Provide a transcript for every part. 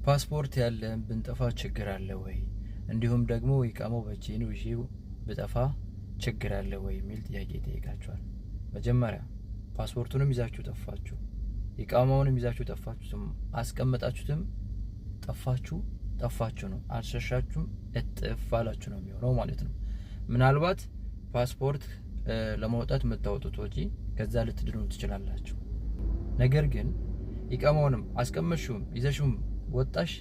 ፓስፖርት ያለን ብንጠፋ ችግር አለ ወይ? እንዲሁም ደግሞ ኢቃማው በእጄ ነው ይዤው ብጠፋ ችግር አለ ወይ የሚል ጥያቄ ጠይቃችኋል። መጀመሪያ ፓስፖርቱንም ይዛችሁ ጠፋችሁ፣ ኢቃማውንም ይዛችሁ ጠፋችሁም፣ አስቀመጣችሁትም ጠፋችሁ ነው። አልሸሻችሁም፣ እጥፍ አላችሁ ነው የሚሆነው ማለት ነው። ምናልባት ፓስፖርት ለማውጣት የምታወጡት ወጪ ከዛ ልትድኑ ትችላላችሁ። ነገር ግን ኢቃማውንም አስቀመጥሽውም ይዘሽውም ወጣሽ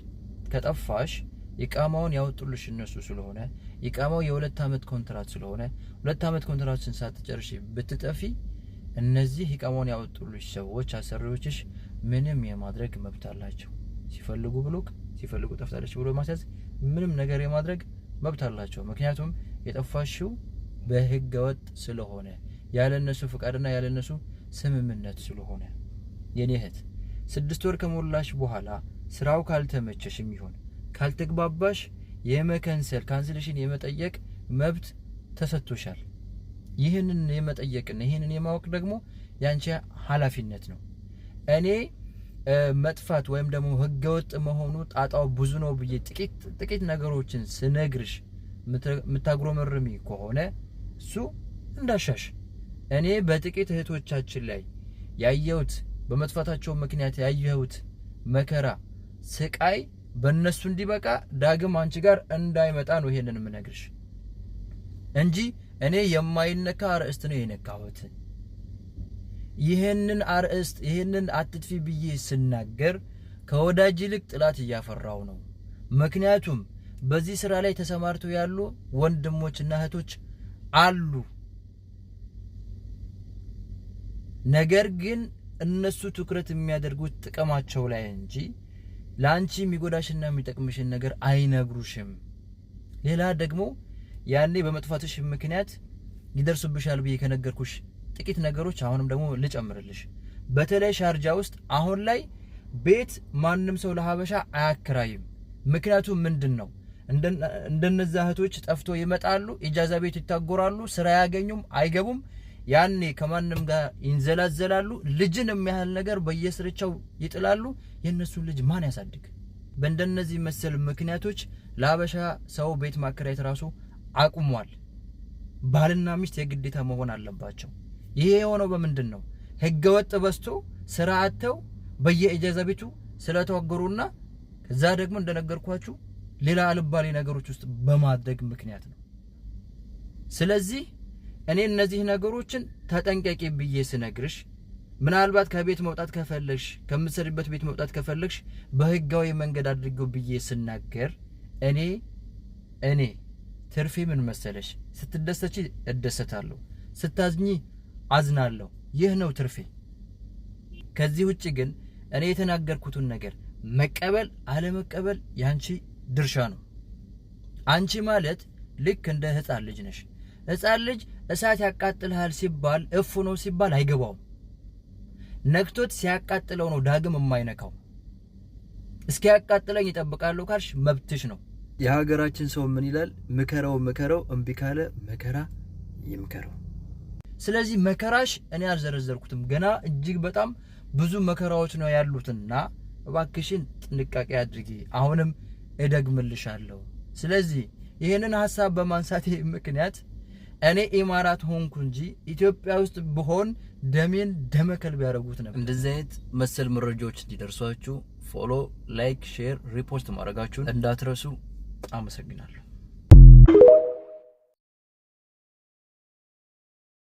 ከጠፋሽ ኢቃማውን ያወጡልሽ እነሱ ስለሆነ ኢቃማው የ2 አመት ኮንትራት ስለሆነ 2 አመት ኮንትራትን ሳትጨርሺ ብትጠፊ እነዚህ ኢቃማውን ያወጡልሽ ሰዎች አሰሪዎችሽ ምንም የማድረግ መብት አላቸው። ሲፈልጉ ብሎክ ሲፈልጉ ጠፍታለች ብሎ ማስያዝ ምንም ነገር የማድረግ መብት አላቸው። ምክንያቱም የጠፋሽው በህገ ወጥ ስለሆነ ያለነሱ ፍቃድና ያለነሱ ስምምነት ስለሆነ የኔ እህት 6 ወር ከሞላሽ በኋላ ስራው ካልተመቸሽም ይሁን ካልተግባባሽ የመከንሰል ካንስሌሽን የመጠየቅ መብት ተሰጥቶሻል። ይህንን የመጠየቅና ይህንን የማወቅ ደግሞ ያንቺ ኃላፊነት ነው። እኔ መጥፋት ወይም ደግሞ ህገወጥ መሆኑ ጣጣው ብዙ ነው ብዬ ጥቂት ነገሮችን ስነግርሽ ምታግሮመርሚ ከሆነ እሱ እንዳሻሽ። እኔ በጥቂት እህቶቻችን ላይ ያየሁት በመጥፋታቸው ምክንያት ያየሁት መከራ ስቃይ በእነሱ እንዲበቃ ዳግም አንቺ ጋር እንዳይመጣ ነው ይሄንን የምነግርሽ እንጂ እኔ የማይነካ አርዕስት ነው የነካሁት። ይሄንን አርዕስት ይሄንን አትጥፊ ብዬ ስናገር ከወዳጅ ይልቅ ጥላት እያፈራው ነው። ምክንያቱም በዚህ ስራ ላይ ተሰማርተው ያሉ ወንድሞችና እህቶች አሉ። ነገር ግን እነሱ ትኩረት የሚያደርጉት ጥቅማቸው ላይ እንጂ ላንቺ የሚጎዳሽና የሚጠቅምሽን ነገር አይነግሩሽም። ሌላ ደግሞ ያኔ በመጥፋትሽ ምክንያት ይደርሱብሻል ብዬ ከነገርኩሽ ጥቂት ነገሮች አሁንም ደግሞ ልጨምርልሽ። በተለይ ሻርጃ ውስጥ አሁን ላይ ቤት ማንም ሰው ለሀበሻ አያከራይም። ምክንያቱም ምንድነው እንደነዛ እህቶች ጠፍቶ ይመጣሉ፣ ኢጃዛ ቤት ይታጎራሉ፣ ስራ ያገኙም አይገቡም። ያኔ ከማንም ጋር ይንዘላዘላሉ። ልጅን የሚያህል ነገር በየስርቻው ይጥላሉ። የነሱን ልጅ ማን ያሳድግ? በእንደነዚህ መሰል ምክንያቶች ለሀበሻ ሰው ቤት ማከራየት ራሱ አቁሟል። ባልና ሚስት የግዴታ መሆን አለባቸው። ይሄ የሆነው በምንድን ነው? ህገወጥ በዝቶ ስራ አጥተው በየኢጃዛ ቤቱ ስለተወገሩና ከዛ ደግሞ እንደነገርኳችሁ ሌላ አልባሌ ነገሮች ውስጥ በማድረግ ምክንያት ነው። ስለዚህ እኔ እነዚህ ነገሮችን ተጠንቀቂ ብዬ ስነግርሽ ምናልባት ከቤት መውጣት ከፈለግሽ ከምትሰሪበት ቤት መውጣት ከፈለግሽ በህጋዊ መንገድ አድርገው ብዬ ስናገር እኔ ትርፌ ምን መሰለሽ? ስትደሰቺ እደሰታለሁ፣ ስታዝኚ አዝናለሁ። ይህ ነው ትርፌ። ከዚህ ውጪ ግን እኔ የተናገርኩትን ነገር መቀበል አለመቀበል ያንቺ ድርሻ ነው። አንቺ ማለት ልክ እንደ ህፃን ልጅ ነሽ። ህፃን ልጅ እሳት ያቃጥልሃል ሲባል እፉ ነው ሲባል አይገባውም። ነክቶት ሲያቃጥለው ነው ዳግም የማይነካው። እስኪያቃጥለኝ ይጠብቃለሁ ካልሽ መብትሽ ነው። የሀገራችን ሰው ምን ይላል? ምከረው እምቢ ካለ መከራ ይምከረው። ስለዚህ መከራሽ እኔ አልዘረዘርኩትም። ገና እጅግ በጣም ብዙ መከራዎች ነው ያሉትና እባክሽን ጥንቃቄ አድርጊ። አሁንም እደግምልሻለሁ። ስለዚህ ይሄንን ሐሳብ በማንሳቴ ምክንያት እኔ ኢማራት ሆንኩ እንጂ ኢትዮጵያ ውስጥ ብሆን ደሜን ደመከልብ ያደርጉት ነበር። እንደዚህ አይነት መሰል መረጃዎች እንዲደርሷችሁ ፎሎ፣ ላይክ፣ ሼር፣ ሪፖስት ማድረጋችሁን እንዳትረሱ። አመሰግናለሁ።